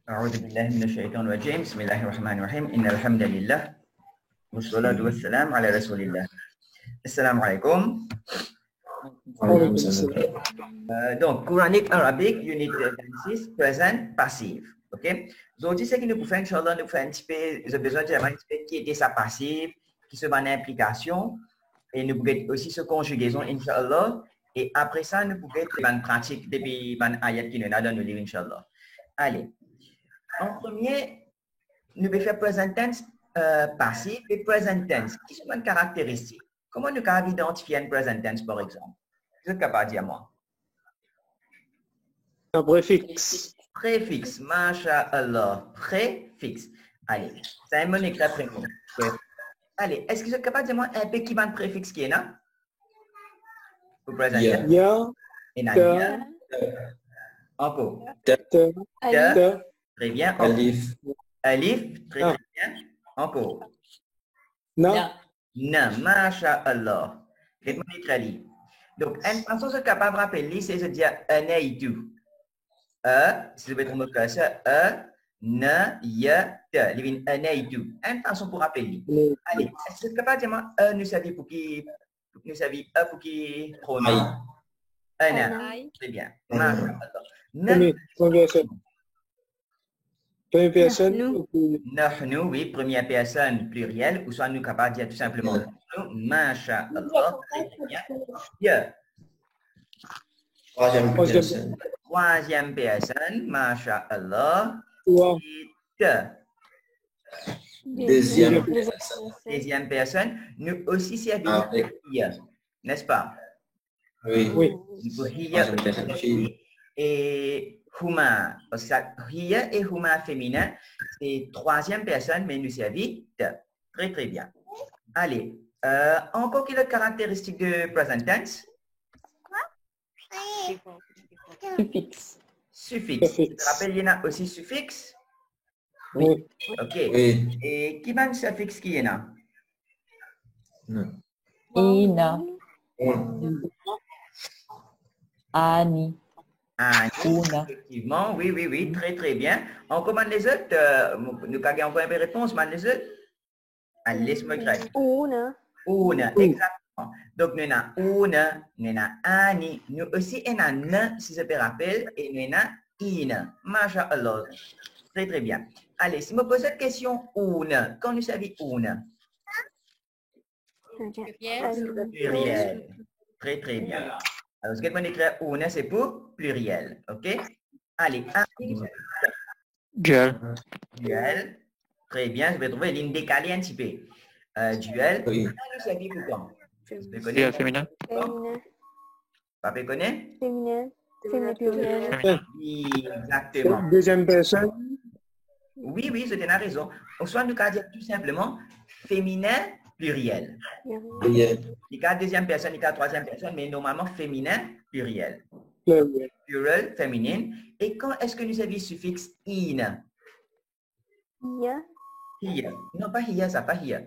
أعوذ بالله من الشيطان الرجيم بسم الله الرحمن الرحيم إن الحمد لله والصلاة والسلام على رسول الله. Assalamu alaikum. Donc, Quranic Arabic, Unit 26, Present Passive. OK? Donc, ce que nous pouvons faire, Inch'Allah, nous faisons un petit peu, j'ai besoin de un petit peu qui était sa passive, qui se met en implication, et nous pouvons aussi se conjugaison, Inch'Allah. Et après ça, nous pouvons être en pratique depuis une ayat qui nous a dans le livre, Inch'Allah. Allez. En premier, nous pouvons faire present tense passif et present tense, qui sont une caractéristique. Comment nous pouvons identifier un present tense, par exemple? Je suis capable de dire moi. Un préfixe. Préfixe, masha'Allah. Préfixe. Allez, c'est un mot écrit après moi. Allez, est-ce que je suis capable de dire moi un peu qui va un préfixe qui est là? Pour present tense. Ya. Et là, Ta. encore. Ta. Ta. Très bien. Alif. Alif, très bien. Encore. Na. Na, masha'Allah. Faites-moi écrire li. Donc, une façon de capable de rappeler, c'est de dire un et tout. Si je vais trouver que ça, na, ya, ta. Il y a un et tout. Une façon pour rappeler. Allez, est-ce que vous êtes capable de dire moi, nous savons pour qui, nous savons, pour qui pronom? Ana. Très bien. Masha'Allah. Première personne. Première personne. Nahnu, oui, première personne plurielle, ou soit nous capables de dire tout simplement nahnu, masha'Allah, très bien. Ya. Troisième personne. Troisième personne, masha'Allah. Toi. Ta. Deuxième personne. Deuxième personne, nous aussi servions Avec. hiya, n'est-ce pas? Oui. Oui. Pour hiya Troisième personne fille. et huma. Parce que hiya et huma féminin, c'est troisième personne, mais nous servit ta. Très, très bien. Allez, encore quelle caractéristique de present tense? Suffixe. Suffixe. Tu te Suffixe. rappelles, il y en a aussi suffixe? Oui. OK. Oui. Et qui va un suffixe qui est là? Non. Ina. Ani. Ah, Una. effectivement, oui, oui, oui, très, très bien. On commande les autres, nous avons encore une réponse, man les autres. Allez, laisse-moi écrire. Una, exactement. Donc, nous avons una, nous avons ani, nous aussi, nous avons na, si je me rappelle, et nous avons ina. Masha'Allah. Très, très bien. Allez, si je me pose cette question, una, quand nous savons una? Pluriel. Très, très bien. Alors, ce que je vais écrire una, c'est pour pluriel. OK? Allez, Duel. duel. Très bien, je vais trouver une décalée un petit peu. Duel. Oui. Nous savons pourquoi? Duel féminin. Papa connaît? Féminin. Exactement. Deuxième personne. Oui, oui, c'est une raison. Soit nous allons dire tout simplement féminin pluriel. Pluriel. Il y a deuxième personne, il y a troisième personne, mais normalement féminin pluriel. Pluriel. Plural, féminine. Et quand est-ce que nous avons le suffixe in? Here. Non, pas here, ça pas here.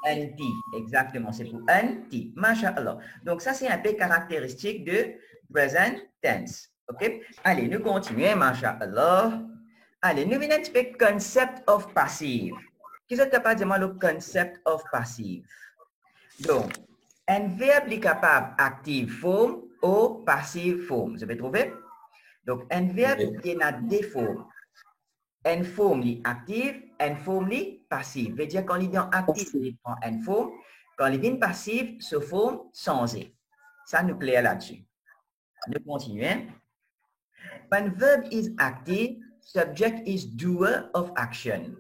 Anti, exactement, c'est pour anti. Masha'Allah. Donc, ça, c'est un peu caractéristique de present tense. OK? Allez, nous continuons, masha'Allah. Allez, nous venons un petit peu concept of passive. Qu'est-ce que tu capable de dire le concept of passive? Donc, un verbe est capable active forme ou passive forme. Vous avez trouvé? Donc, un verbe, il y a deux formes. Une forme est active, une forme est passive. Veut dire quand il est actif, il prend une forme. Quand il est passive, se forme sans e. Ça nous clair là-dessus. Nous continuons. When verb is active, subject is doer of action.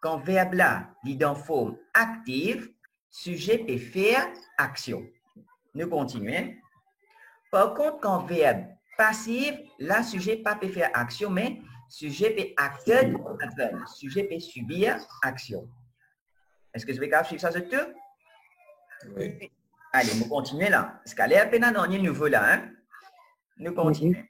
Quand verbe là, il est dans forme active, sujet peut faire action. Nous continuons. Par contre, quand verbe passif, là, sujet pas peut faire action, mais sujet peut acter, sujet peut subir action. Est-ce que je vais suivre ça de tout? Oui. Allez, nous continuons là. Parce qu'elle est à peine dans un nouveau là. Hein? Nous continuons.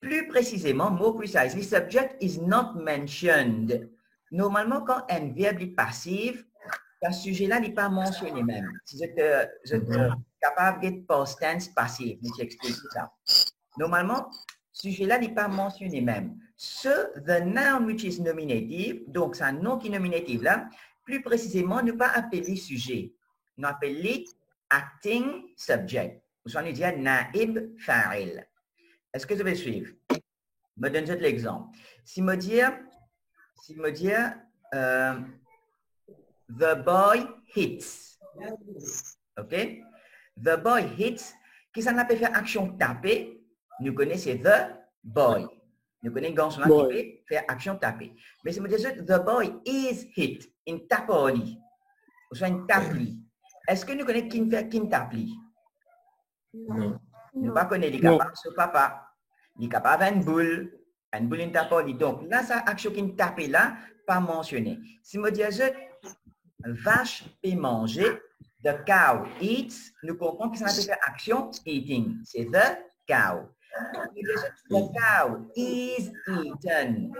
Plus précisément, more precisely, subject is not mentioned. Normalement, quand un verbe est passif, ce sujet-là n'est pas mentionné même. Si je êtes capable de past tense passif, je t'explique ça. Normalement, Sujet-là n'est pas mentionné même. Ce, the noun which is nominative, donc c'est un nom qui est nominative là, plus précisément, ne pas appeler sujet. Nous appelons acting subject. Ou soit nous dire naib fa'il. Est-ce que vous allez suivre? Me donne l'exemple. Si me dire, the boy hits. OK? The boy hits. Qui ça n'a pas fait action taper? Nous connaissons the boy. Nous connaissons garçon là qui peut faire action taper. Mais si me dire the boy is hit, in tapoli. Ou soit in tapli. Est-ce que nous connaissons qui fait qui tapli? Non. Nous ne connaissons les capables sur papa. Les capables une boule in tapoli. Donc là, ça action qui tape là, pas mentionné. Si me dire vache peut manger, the cow eats, nous comprenons que ça peut faire action eating. C'est the cow. The cow is eaten.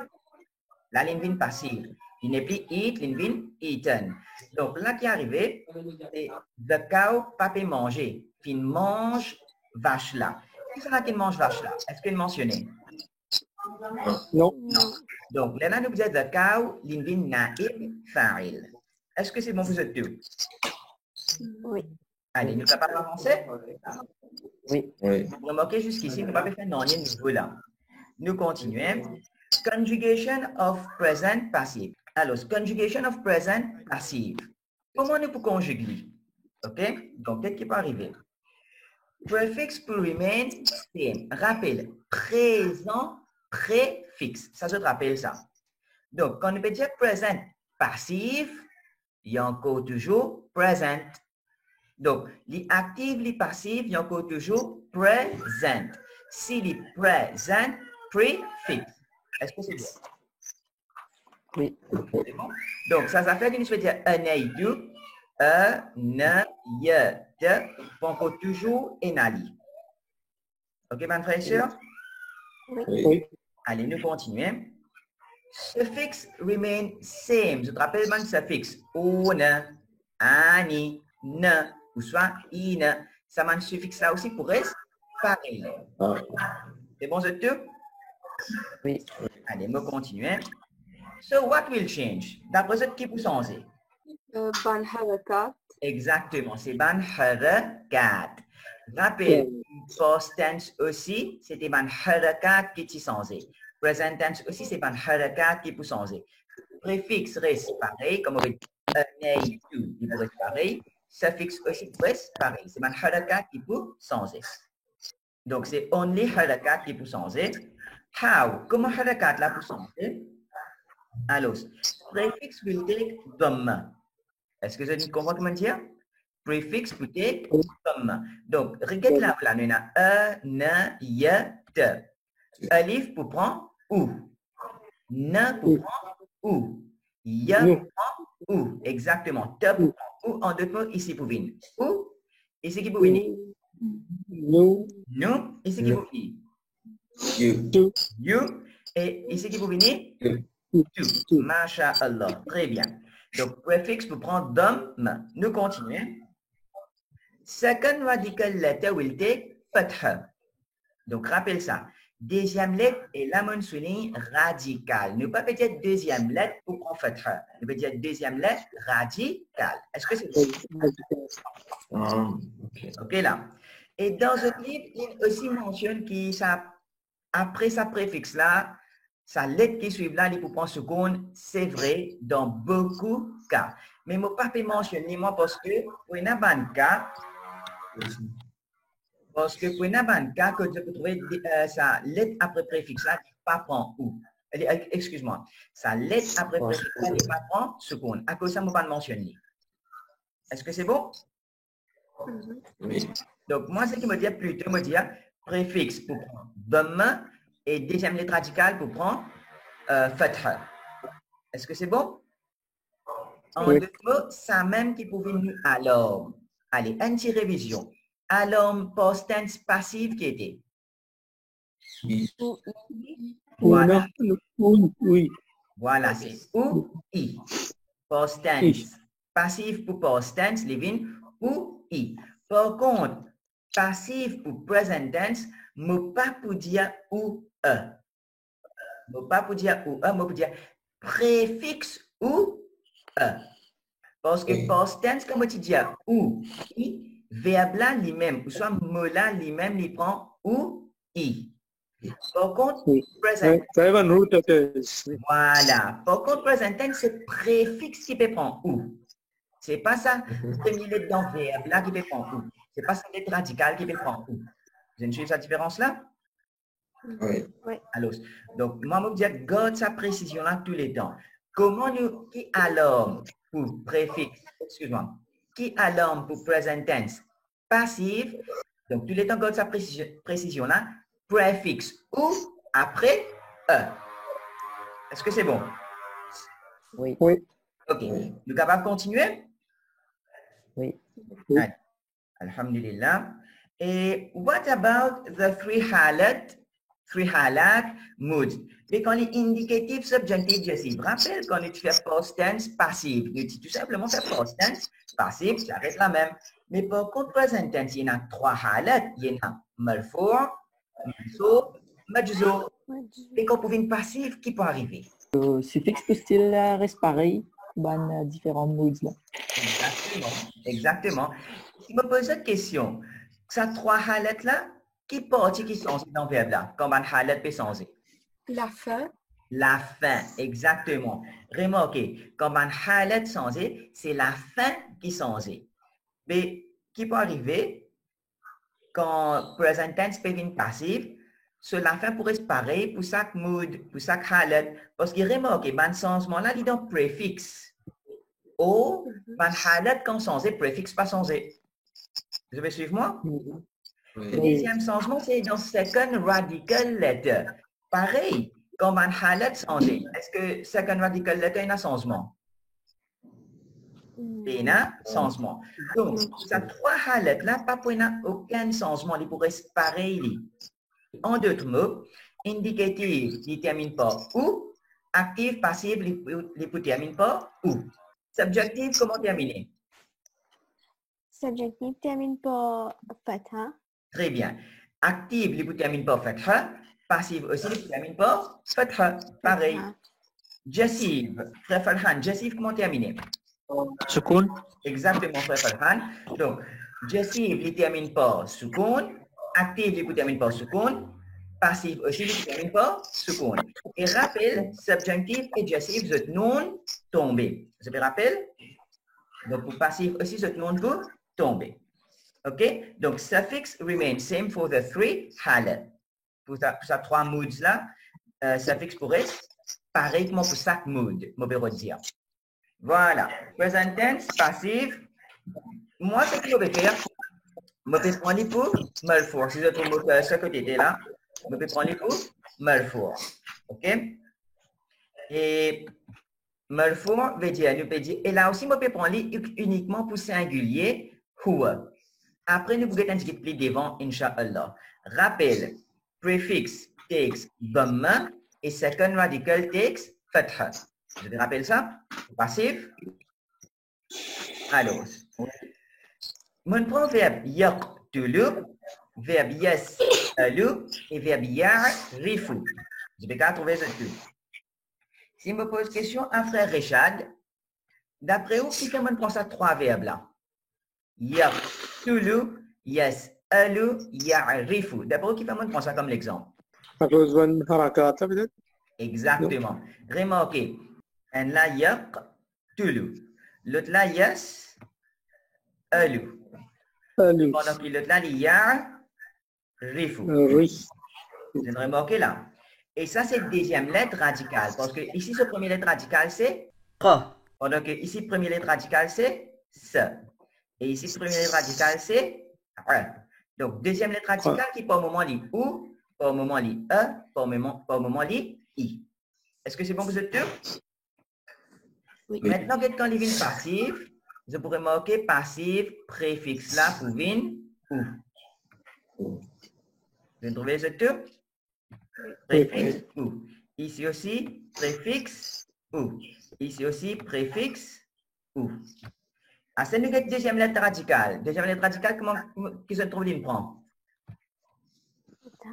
La ligne vient passive. Il n'est plus eat, ligne vient eaten. Donc là qui est arrivé, c'est the cow pas peut manger. Il mange vache là. Qu'est-ce qu'il mange vache là? Est-ce qu'il est mentionné? Non. Non. Donc là, nous disons the cow, ligne vient naib fa'il. Est-ce que c'est bon pour vous deux? Oui. Allez, nous sommes capables d'avancer? Oui. Oui. Vous remarquez jusqu'ici, nous n'avons pas fait non rien de nouveau là. Nous continuons. Conjugation of present passive. Alors, conjugation of present passive. Comment nous pouvons conjuguer? OK? Donc, qu'est-ce qui peut arriver? Préfixe peut remain same. Rappel, présent, préfixe. Ça, je te rappelle ça. Donc, quand on peut dire present passive, il y a encore toujours present. Donc, les actifs, les passifs, il y a encore toujours present. Si les present, préfixe. Est-ce que c'est bon? Oui. C'est bon? Donc, ça fait que nous faisons dire un et deux, un, ye, deux, pour encore toujours un ali. OK, mes frères et sœurs? Oui. Allez, nous continuons. Suffix remain same. Je te rappelle même suffix. Une, ani, ne, ou soit ine. Ça m'a suffixe là aussi pour rester pareil. Ah. C'est bon, c'est tout? Oui. Allez, nous continuons. So, what will change? D'après ce qui peut changer? Ban harakat. Exactement, c'est ban harakat. Rappel, past tense aussi, c'était ban harakat qui est changé. Present tense aussi, c'est ban harakat qui peut changer. Préfixe reste pareil, comme on dit un, tu, il peut rester pareil. Suffixe aussi reste pareil. C'est ban harakat qui peut changer. Donc, c'est only harakat qui peut changer. How? Comment harakat là peut changer? Alors, préfixe will take dhamma. Est-ce que vous comprenez comment dire? Préfixe peut take dhamma. Donc, regarde là, là, nous avons un, ne, ye, te. Alif pour prendre ou. Ne pour prendre ou. Ye pour prendre ou. Exactement. Te pour prendre ou. En d'autres mots, ici pour venir. Ou. Ici qui pour venir. Nous. Nous. Ici qui pour venir. You. You. Et ici qui pour venir. Tu. Masha'Allah. Très bien. Donc, préfixe pour prendre dhamma. Nous continuons. Second radical letter will take fatha. Donc, rappelle ça. Deuxième lettre est la mon souligne radicale. Ne pas dire deuxième lettre pour prendre fatha. Ne pas dire deuxième lettre radicale. Est-ce que c'est bon? OK. OK, là. Et dans ce livre, il aussi mentionne que ça, après sa préfixe là, sa lettre qui suit là, il peut prendre seconde, c'est vrai dans beaucoup de cas. Mais je ne peux pas mentionner moi parce que pour un bon cas, que je peux trouver sa lettre après préfixe là, il ne pas prendre où. Excuse-moi, sa lettre après préfixe là, il ne pas prendre seconde. À cause de ça, je ne peux pas le mentionner. Est-ce que c'est bon? Oui. Donc, moi, ce qui me dit plutôt, me dit préfixe pour prendre dhamma et deuxième lettre radicale pour prendre fatha. Est-ce que c'est bon? En Oui. deux mots, ça même qui peut venir alors. Allez, une petite révision. Alors, past tense passive qui était? Oui. Voilà. Oui. Voilà, c'est ou, i. Past tense. Passif pour past tense, living, ou, i. Par contre, passif pour present tense, Mot pas pour dire ou e. Mot pas pour dire ou e, mot pour dire préfixe ou e. Parce que Oui. past tense, comme tu dis ou, i, verbe là lui-même, ou soit mot là lui-même, il prend ou, i. Par contre, Oui. present, I have a note that is. voilà. Par contre, present tense, c'est préfixe qui peut prendre ou. C'est pas ça, premier lettre dans verbe là qui peut prendre ou. C'est pas ça lettre radicale qui peut prendre ou. Vous avez suivi cette différence-là? Oui. Alors, donc, moi, je vais dire, garde sa précision là tous les temps. Comment nous, qui alors pour préfixe, excuse-moi, qui alors pour present tense passif, donc tous les temps, garde sa précision là, préfixe ou après e. Est-ce que c'est bon? Oui. Oui. Ok. Nous capables de continuer? Oui. Allez. Alhamdulillah. Et what about the three halat moods? Et quand les indicatifs, subjunctifs, jussive, rappelle quand tu fais past tense passif, tu tout simplement fais past tense passif, ça reste la même. Mais par contre, present tense, il y en a trois halat. Il y en a marfou', mansoub, majzoub. Et quand pour une passive, qui peut arriver? Le suffixe peut-il reste pareil dans différents modes là? Exactement, exactement. Si je me pose cette question, ces trois halats là, qui partie qui sont dans le verbe là? Comment halat peut changer? La fin. La fin, exactement. Remarquez, comment halat changer, c'est la fin qui change. Mais qui peut arriver quand present tense peut venir passif, sur la fin pourrait être pareil pour chaque mood, pour chaque halat. Parce que remarquez, le changement là, il est dans préfixe. Ou, man halat quand changé, préfixe pas changé. Vous avez suivre moi? Le deuxième changement, c'est dans second radical letter. Pareil, quand man halat changé, est-ce que second radical letter a un changement? Il y a un changement. Donc, ces trois halats là, pas pour aucun changement, ils pourraient être pareils. En d'autres mots, indicatif, il ne termine pas ou, actif, passif, il ne termine pas ou. Subjectif, comment terminer? Subjectif termine par fatha. Très bien. Active, il ne termine pas fatha. Passive aussi, il ne termine pas fatha. Pareil. Jassive, frère Farhan. Jassive, comment terminer? Sukun. Exactement, frère Farhan. Donc, jassive, il ne termine pas sukun. Active, il ne termine pas sukun. Passive aussi, il ne termine pas sukun. Et rappel, subjonctif et jassive, c'est non tombé. Vous avez rappel? Donc, pour passif aussi, c'est non pour tomber. OK? Donc, suffix remain same for the three halat. Pour ces trois moods là, suffix pourrait être pareillement pour chaque mood, je peux dire. Voilà. Present tense, passif. Moi, ce que je vais faire, je vais prendre les pour marfou'. Si je trouve ce côté là, je vais prendre les pour marfou'. OK? Et marfou' veut dire, nous peut dire, et là aussi, je peux prendre les uniquement pour singulier, huwa. Après, nous pouvons indiquer plus devant, Inch'Allah. Rappel, préfixe takes dhamma et second radical takes fatha. Je te rappelle ça? Passif. Alors, mon prend verbe yaqtulu, verbe yas'alu et verbe ya'rifu. Je vais trouver ce truc. Si je me pose question à frère Richard, d'après où qui fait mon prend ça trois verbes là? Yaqtulu, yas'alu, ya'rifu. D'après où qui fait mon prend ça comme l'exemple? One harakat peut-être. Exactement. Remarquez, un là yaqtulu, l'autre là yas'alu. Alu. Pendant que l'autre là ya'rifu. Oui. Vous avez remarqué là? Et ça, c'est la deuxième lettre radicale. Parce que ici, ce premier lettre radicale, c'est ra. Pendant que ici, la première lettre radicale, c'est se. Et ici, la première lettre radicale, c'est ra. Donc, deuxième lettre radicale qui, par moment, lit ou, par moment, lit e, par moment, lit i. Est-ce que c'est bon pour vous êtes sûr? Oui. Maintenant, quand il vient passif, je pourrais marquer passif, préfixe là pour vin ou. Vous avez trouvé ce sûr? Préfixe ou. Ici aussi, préfixe ou. Ici aussi, préfixe ou. Ah, c'est une deuxième lettre radicale. Deuxième lettre radicale, comment qui se trouve l'imprend?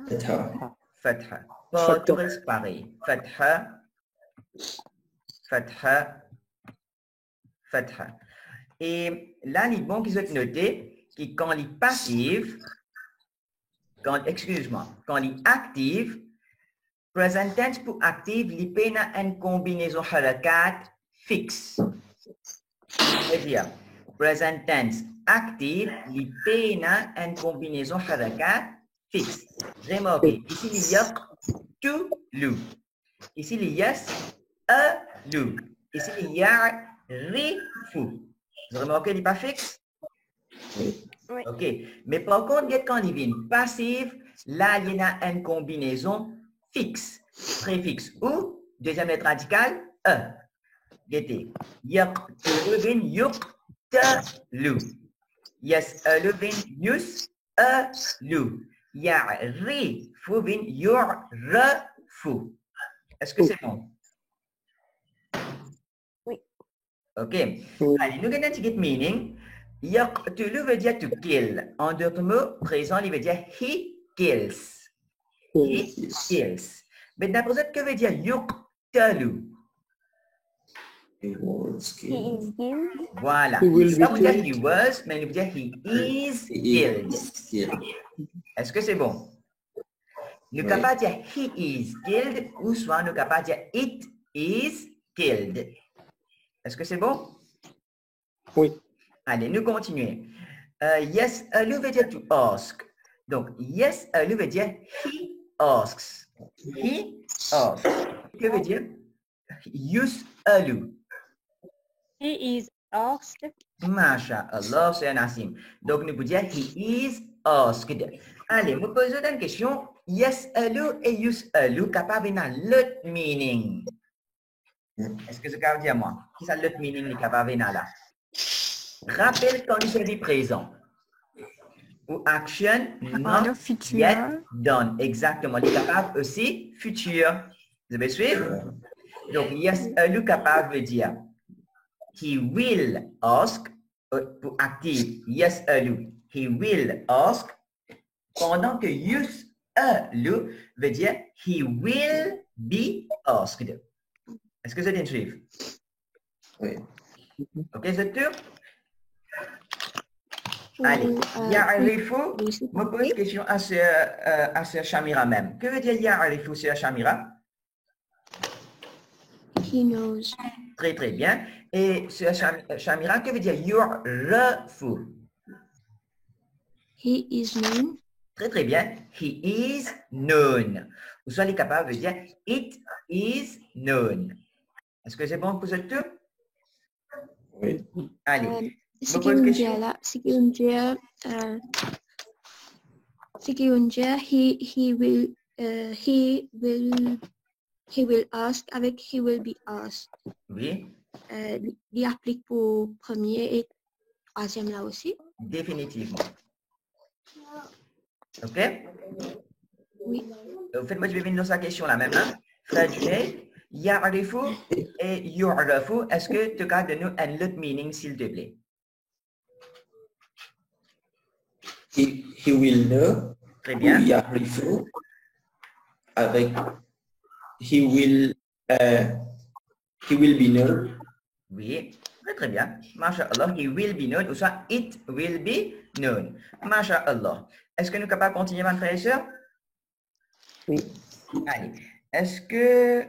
Fatha. Fatha. Pas tout reste pareil. Fatha. Fatha. Fatha. Et là, les bons qui sont notés, qui quand les passifs, excuse-moi, quand les actifs, present tense pour active, les peine une combinaison harakat fixe. C'est-à-dire, present tense active, les peine une combinaison harakat fixe. Remarquez, ici, il y a tu, lu. Ici, il y a lu. Ici, il y a fou. Vous remarquez, il n'est pas fixe? Oui. Oui. OK. Mais par contre, quand il vient passive, là, il y a une combinaison fixe, préfixe ou, deuxième lettre radicale, e. Guettez. Yaqtulubin yuqtalu. Yas'alubin yus'alu. Ya'rifubin yu'rafu. Est-ce que c'est bon? Oui. OK. Allez, nous avons un petit meaning. Yaqtulu veut dire to kill. En d'autres mots, présent, il veut dire he kills. He kills. Mais d'après ça, que veut dire yuqtalu? He was He killed. is killed. Voilà. He will Ça be veut dire killed. he was, mais il veut dire he is He killed. is killed. Est-ce que c'est bon? Nous ne Oui. pouvons pas dire he is killed ou soit nous ne pouvons pas dire it is killed. Est-ce que c'est bon? Oui. Allez, nous continuons. Yes, lui veut dire to ask. Donc, yes, lui veut dire he asks. He asks. Que veut dire? Use alu. He is asked. Masha'Allah, c'est Nassim. Donc, nous pouvons dire he is asked. Allez, nous posons une question. Yes, alu et use alu capable d'un l'autre meaning. Est-ce que ce que veut dire moi? Qui ça l'autre meaning est capable d'un là? Rappelle quand il s'agit présent. Ou action not le futur. yet done. Exactement. Il est capable aussi futur. Vous avez suivre? Donc, yes, le capable veut dire he will ask pour active. Yes, lui. He will ask. Pendant que use lui veut dire he will be asked. Est-ce que vous êtes suivre? Oui. OK, c'est tout? Allez, Ya'arifu, me pose question à ce Shamira même. Que veut dire Ya'arifu, Sœur Shamira? He knows. Très, très bien. Et Sœur Shamira, que veut dire Yu'rafu? He is known. Très, très bien. He is known. Vous soyez capable de dire it is known. Est-ce que c'est bon pour ce tout? Oui. Allez. Ce qui veut dire là, ce qui veut dire, he will ask avec he will be asked. Oui, Il applique pour premier et troisième là aussi. définitivement. OK? Oui. Faites-moi, je vais venir dans sa question là même. Hein? Frederick, Ya'arifu et Yu'rafu, est-ce que tu as de nous un autre meaning, s'il te plaît? He will know. Très bien. Ya'rifu. Avec he will be known. Oui, très, très bien. Masha'Allah, he will be known, ou soit it will be known. Masha'Allah. Est-ce que nous sommes capables de continuer, mes frères et sœurs? Oui. Allez. Est-ce que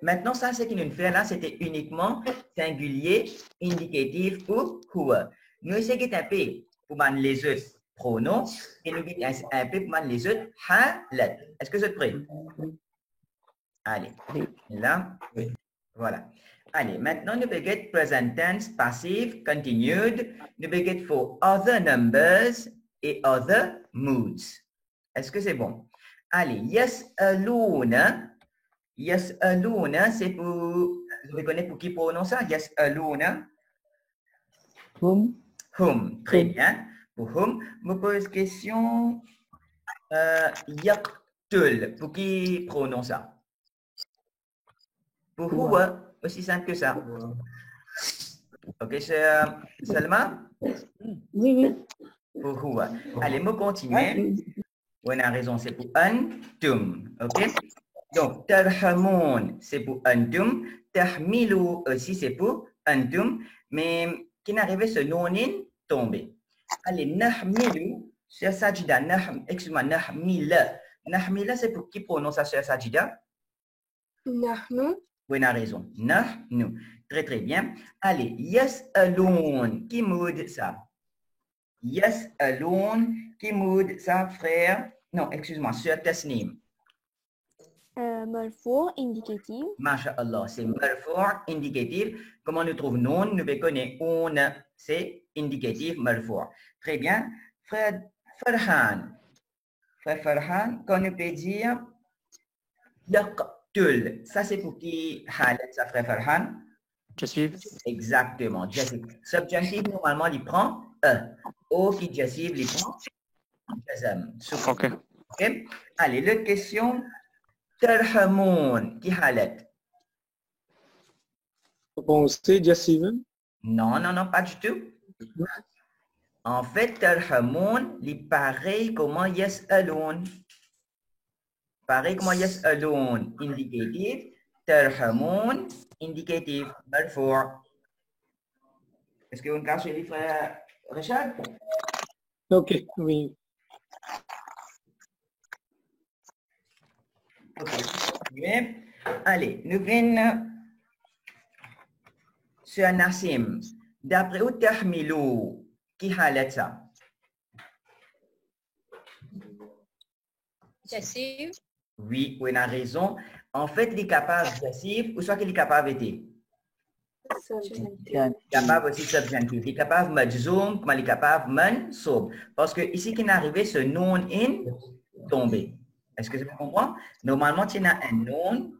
maintenant, ça, c'est qu'il nous fait là, c'était uniquement singulier, indicatif ou huwa. Nous essayons un peu pour les autres pronoms et nous un peu pour les autres halat. Est-ce que vous êtes prêts? Allez. Oui. Là. Oui. Voilà. Allez, maintenant, nous allons get present tense, passive, continued. Nous allons get for other numbers et other moods. Est-ce que c'est bon? Allez, yas'aluna. Yas'aluna, c'est pour... Vous reconnaissez pour qui prononce ça? Yas'aluna. Whom? Whom. Très bien. Pour whom, me pose question. Yaqtul. Pour qui prononce ça? Pour huwa. Aussi simple que ça. OK, c'est Salma? Oui, oui. Pour huwa. Allez, me continuer. On a raison, c'est pour antum. OK? Donc, tarhamoun, c'est pour antum. Tahmilou aussi, c'est pour antum. Mais qui n'arrivait ce non-in tombé. Allez, nahmilou, sur sajida, excuse-moi, nahmila. Nahmila, c'est pour qui prononce ça sur sajida? Nahnu. Oui, on a raison. Nahnu. Très, très bien. Allez, yas'aloun. Qui moud ça? Yas'aloun. Qui moud ça, frère? Non, excuse-moi, sur tasnim. Marfou indicatif. Masha'Allah, c'est marfou' indicatif. Comment nous trouve non? Nous connaissons on, c'est indicatif marfou'. Très bien. Frère Farhan. Frère Farhan, quand nous peut dire yaqtul. Ça, c'est pour qui halat, ça, frère Farhan? Jassif. Exactement. Jassif. Subjunctif, normalement, il prend O qui jassif, il prend jazam. OK. OK? Allez, l'autre question. Tarhamoun, qui halat? Bon, c'est Jassif. Non, non, non, pas du tout. En fait, tarhamoun, il pareil comment yas'aloun. Pareil comment yas'aloun, indicatif. Tarhamoun, indicatif, marfou'. Est-ce que vous cache les frères Richard? OK, oui. Ok. Bien. Allez, nous venons sur Nassim. D'après où tahmilou, qui halat ça? Jassif. Oui, on a raison. En fait, il est capable jassif ou soit qu'il est capable d'être. Il est capable aussi subjonctif. Il est capable majzoum, comme il est capable mansoub. Parce que ici, qu'il est arrivé ce non in tombé. Est-ce que vous comprenez? Normalement, tu as un non.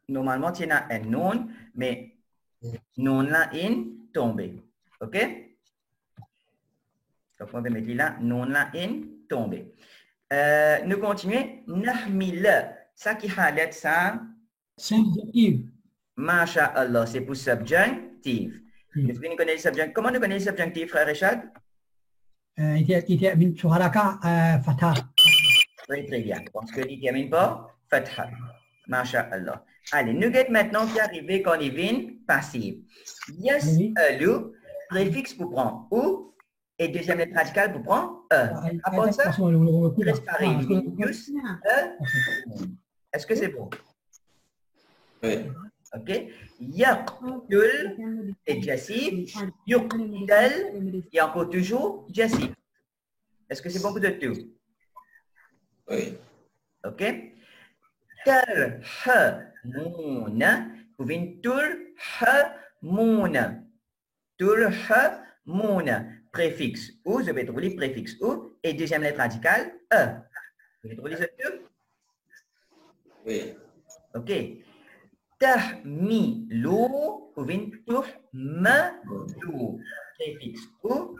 Normalement, tu as un non, mais non là in tombé. OK? Donc, on va mettre là, non là in tombé. Nous continuons. Nahmila. Ça qui halet ça. Subjectif. Masha'Allah, c'est pour subjonctif. Nous connaissons le subjonctif. Comment nous connaissons le subjonctif, frère Richard? Il termine sur haraka fatha. Très, très bien. Parce que il termine par fatha. Masha'Allah. Allez, nous guettons maintenant qui arrive quand il vient passif. Yes, le préfixe pour prendre ou et deuxième lettre radicale pour prendre après ça, reste pareil. Yus, est-ce que c'est bon? Oui. OK? Yaqtul et jassif. Yuqtal et encore toujours jassif. Est-ce que c'est bon pour tout? Oui. OK? Tarhamouna. Vous venez turhamouna. Turhamouna. Préfixe ou, je vais trouver le préfixe ou et deuxième lettre radicale Vous avez trouvé les deux? Oui. OK. Tahmilou, ou bien tuhmalou. Préfixe ou,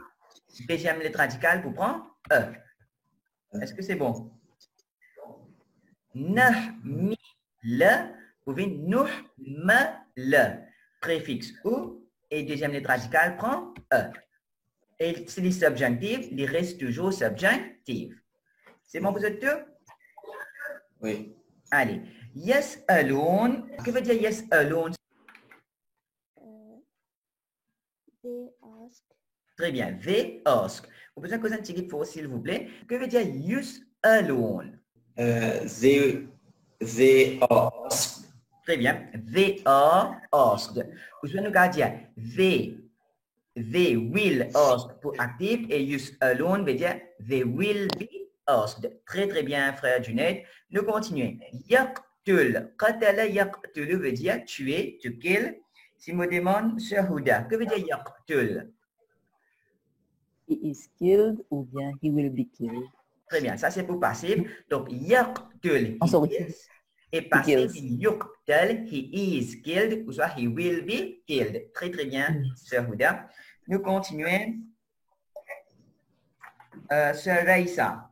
deuxième lettre radicale pour prendre Est-ce que c'est bon? Nahmila, ou bien nuhmala. Préfixe ou, et deuxième lettre radicale prend Et c'est les subjonctifs, il reste toujours subjonctif. C'est bon, vous êtes deux? Oui. Allez. Yes alone. Que veut dire yes alone? They ask. Très bien. They ask. Vous pouvez causer un petit guide pour s'il vous plaît. Que veut dire use alone? They asked. Très bien. They are asked. Vous pouvez nous dire they will ask pour actif et use alone veut dire they will be asked. Très très bien, frère Junaid. Nous continuons. Yaqtul. Qatala yaqtul veut dire tuer, to kill. Si me demande, Sir Houda, que veut dire yaqtul? He is killed ou bien he will be killed. Très bien, ça c'est pour passif. Donc yaqtul, sorry. he is. Et passif, kills. yuqtal, he is killed, ou soit he will be killed. Très très bien, Sir Houda. Nous continuons. Sir Raïsa.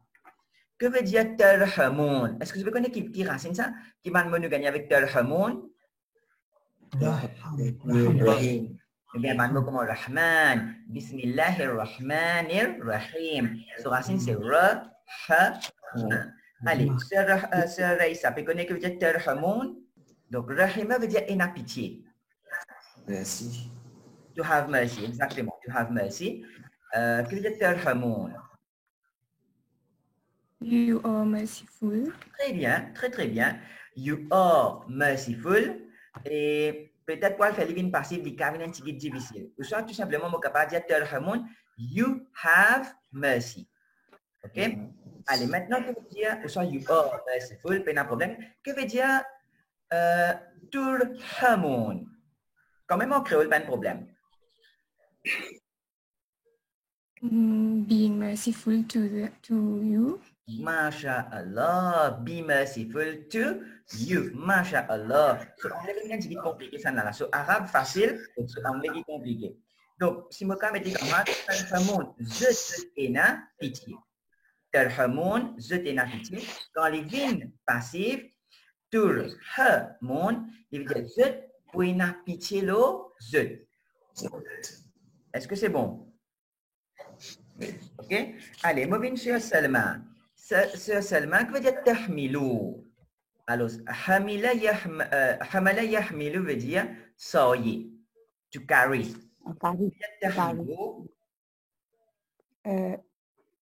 Que veut dire tarhamoun? Est-ce que vous connaissez qui racine ça? Qui va nous gagner avec tarhamoun? Rahim. Ou bien, un mot comme Rahman. Bismillahirrahmanirrahim. Son racine, c'est Ra, Ha, Ha. Allez, Sœur Raïssa, tu connais que veut dire Tarhamoun? Donc, Rahima veut dire ayant pitié. Merci. To have mercy, exactement. To have mercy. Que veut dire Tarhamoun? You are merciful. Très bien, très très bien. You are merciful. Et peut-être pour faire l'ivine passive du cas un petit difficile. Ou soit tout simplement, mon capable de dire Tarhamoun, you have mercy. OK? Allez, maintenant, que veut dire, ou soit you are merciful, pas de problème. Que veut dire Turhamoun? Quand même en créole, pas de problème. Being merciful to you. MashaAllah, be merciful to you. MashaAllah. So, anglais, il est compliqué, ça là. So, arabe, facile, so, anglais, il est compliqué. Donc, si moi, je dis comme ça, Tarhamoun, je t'ai pitié. Tarhamoun, je t'ai pitié. Quand les vignes passives, Turhamoun, il veut dire je pour pitié l'eau, je. Est-ce que c'est bon? OK? Allez, moving sur Salma. Sur Salma, que veut dire tahmilou? Alors, hamala yahmilu veut dire soyer, to carry. Carry. Tahmilou,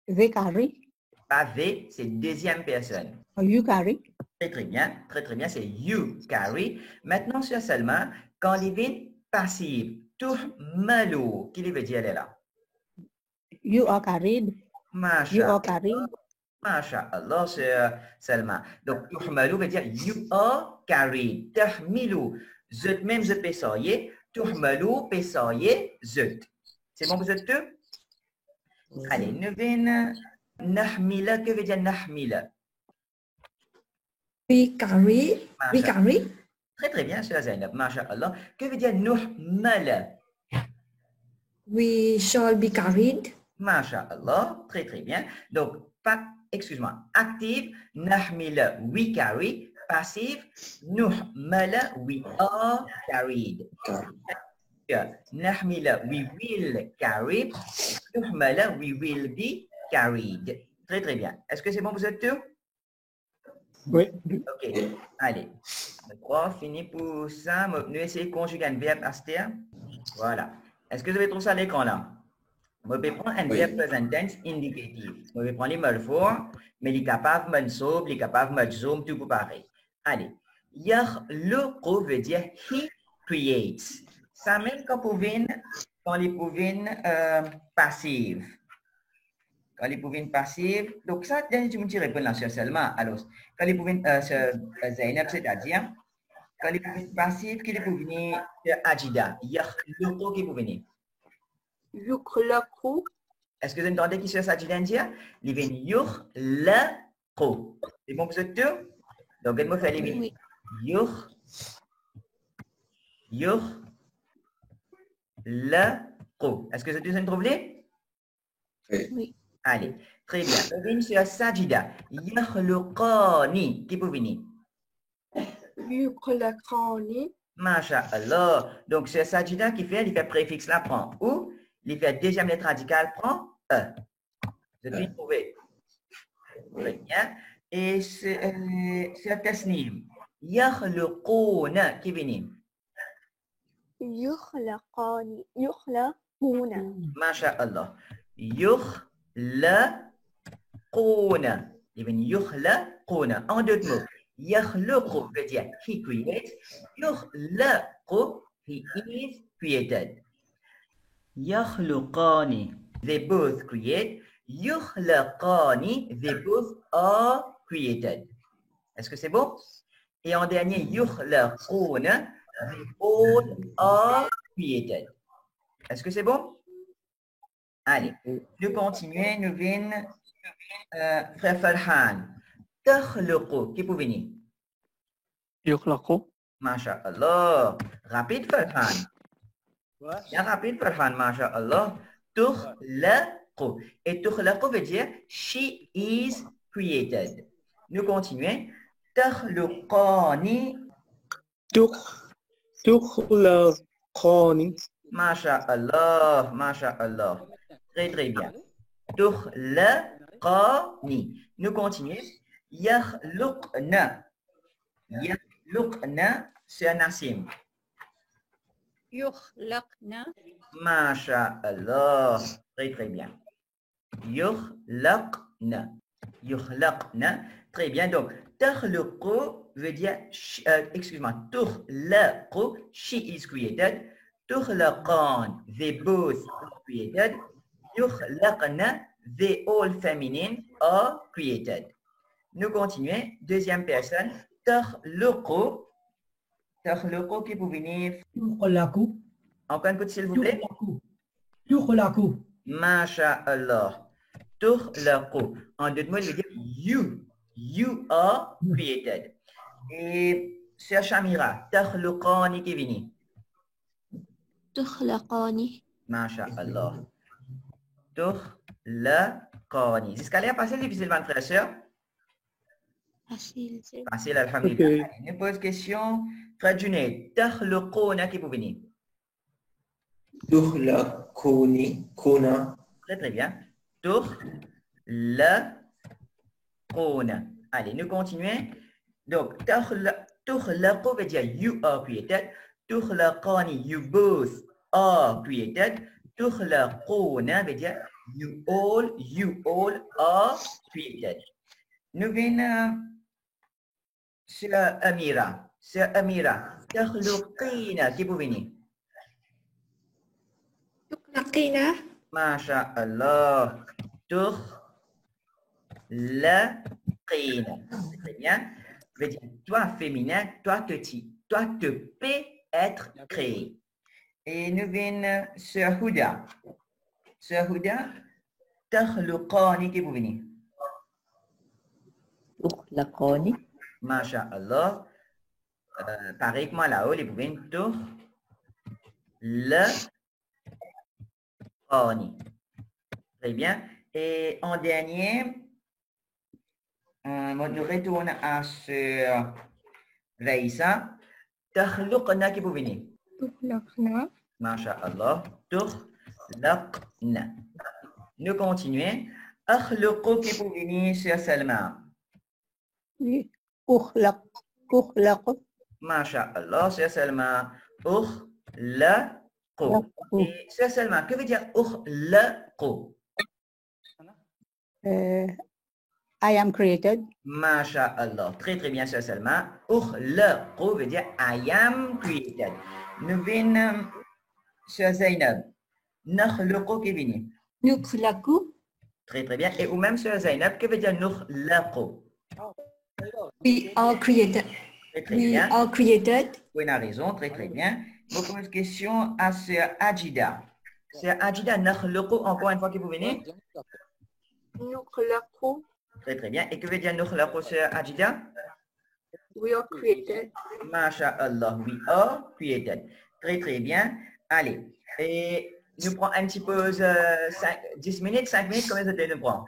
They carry. pas V, c'est deuxième personne. You carry. Très bien, très bien, c'est you carry. Maintenant, sur Salma, quand les vignes passives, tuhmalu, qui veut dire elle est là? You are carried. You are carried. MashaAllah, c'est Salma. Donc, tuhmalu veut dire you are carried. Tahmilu, zut même je peux soyer. Tuhmalu, peut soyer, zut. C'est bon pour vous deux? Allez, nous venons. Nahmila, que veut dire nahmila? We carry. We carry. Très bien, c'est Zainab. MashaAllah. Que veut dire nuhmala? We shall be carried. MashaAllah. Très bien. Donc, excuse-moi, active, nahmila, we carry. Passive, nuhmala, we are carried. Nahmila, we will carry. Nuhmala, we will be carried. Très bien. Est-ce que c'est bon, vous êtes deux? Oui. OK. Allez. Le prof finit pour ça. Nous essayons de conjuguer un verbe aster. Voilà. Est-ce que vous avez trouvé ça à l'écran là? Je vais prendre un verbe present tense indicatif. Je vais prendre les marfour, mais les capables mansoub, les capables majzoum, tout pour pareil. Allez. Yakhluqu veut dire he creates. Ça même quand les pouvines passives. Quand les pouvines passives, donc ça, tu me dis répondre là sur seulement. Alors, quand les pouvines, Zainab, c'est-à-dire, quand les pouvines passives, qui les pouvines Ajida, Yakhluqu qui pouvines. Yukhlaqu. Est-ce que vous entendez qui sur Ajida dire? Les pouvines Yukhlaqu. C'est bon pour ce deux? Donc, elle me fait les pouvines. Yukhlaqu. Est-ce que ce deux sont trouvé? Oui. Allez, très bien. On vient sur Sajida. Yakhluqani. Qui peut venir? Yukhlaqani. MashaAllah. Donc, sur Sajida, qui fait, il fait préfixe là, prend ou, il fait deuxième lettre radicale, prend E. Vous avez trouvé? Très bien. Et sur Tasnim. Yakhluquna. Qui vient? Yukhlaqani. Yukhlaquna. MashaAllah. Yukhlaquna. Il vient yukhlaquna. En deux mots. Yakhluqu veut dire he creates. Yukhlaqu, he is created. Yakhluqani, they both create. Yukhlaqani, they both are created. Est-ce que c'est bon? Et en dernier, yukhlaquna, they all are created. Est-ce que c'est bon? Allez, nous continuons, nous venons, frère Farhan. Takhluqu, qui peut venir? Yukhlaqu. MashaAllah. Rapide, Farhan. Bien rapide, Farhan, MashaAllah. Tukhlaqu. Et tukhlaqu veut dire she is created. Nous continuons. Takhluqani. Tukhlaqani. Masha'Allah, Masha'Allah. Très, très bien. Tukhlaqani. Nous continuons. Yakhluqna. Yakhluqna, c'est un asim. يخلقنا Masha'Allah. Très, très bien. Yukhlaqna. Yukhlaqna. Très bien. Donc, takhluqu veut dire, excuse-moi, tukhlaqu, she is created. Tukhlaqan, they both are created. Yukhlaqna, they all feminine are created. Nous continuons. Deuxième personne. Takhluqu. Takhluqu qui peut venir. تخلق Encore un coup, s'il vous plaît. تخلق Masha'Allah. Tukhlaqu. En d'autres mots, il veut dire you. You are created. Et Sœur Shamira, takhluqani qui vient. تخلقاني Masha'Allah. Tukhlaqani. C'est ce qu'elle a passé difficile, mon frère et sœur? facile c'est Facile, alhamdulillah. Ok. Une pose question. Frère Junaid, takhluquna qui peut venir. تخلقوني كونا Très, très bien. Tukhlaquna. Allez, nous continuons. Donc, tukhlaqu veut dire you are created. Tukhlaqani, you both are created. Tukhlaquna veut dire you all are created. Nous venons sur Amira. Sur Amira. Takhluqina qui peut venir. تخلقينا Masha'Allah. Tukhlaqina. Très bien. Veut dire, toi féminin, toi te peux être créé. Et nous venons sur Huda. Sur Huda, takhluqani qui vous venez. تخلقاني Masha'Allah. Pareil que moi là-haut, les pouvez Tukhlaqani. Très bien. Et en dernier, nous retournons à ce Raïsa. Takhluqna qui vous venez. تخلقنا Masha'Allah. Tukhlaqna. Nous continuons. Akhluqu qui vous venez sur Salma. أخلق Masha'Allah, sur Salma. Ukhlaqu. Et sur Salma, que veut dire ukhlaqu? I am created. Masha'Allah. Très, très bien, Sœur Salma. Ukhlaqu veut dire I am created. Nous venons, Sœur Zainab. Nakhluqu qui vient. نخلق Très, très bien. Et ou même, Sœur Zainab, que veut dire Nukhlaqu? we are created Très, très we bien. are created Oui, on a raison. Très, très bien. Je vous pose une question à Sœur Ajida. Sœur Ajida, Nakhluqu, encore une fois que vous venez. نخلق Très, très bien. Et que veut dire Nukhlaqu, Sœur Ajida? we are created Masha'Allah, we are created. Très, très bien. Allez. Et nous prenons un petit pause, 10 minutes, 5 minutes, combien de temps nous prend?